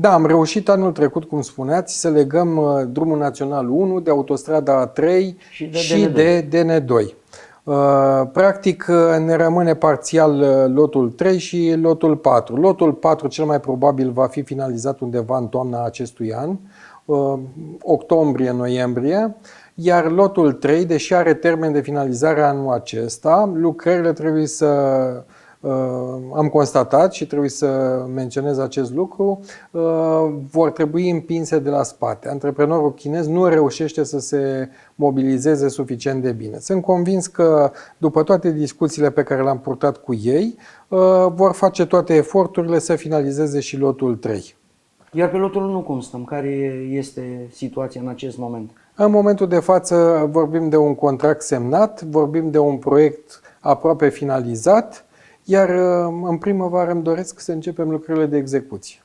Da, am reușit anul trecut, cum spuneați, să legăm drumul național 1 de autostrada A3 și de DN2. Practic ne rămâne parțial lotul 3 și lotul 4. Lotul 4 cel mai probabil va fi finalizat undeva în toamna acestui an, octombrie-noiembrie, iar lotul 3, deși are termen de finalizare anul acesta, lucrările trebuie să... am constatat și trebuie să menționez acest lucru, vor trebui împinse de la spate. Antreprenorul chinez nu reușește să se mobilizeze suficient de bine. Sunt convins că după toate discuțiile pe care le-am purtat cu ei, vor face toate eforturile să finalizeze și lotul 3. Iar pe lotul 1 cum stăm? Care este situația în acest moment? În momentul de față vorbim de un contract semnat, vorbim de un proiect aproape finalizat, iar în primăvară îmi doresc să începem lucrările de execuție.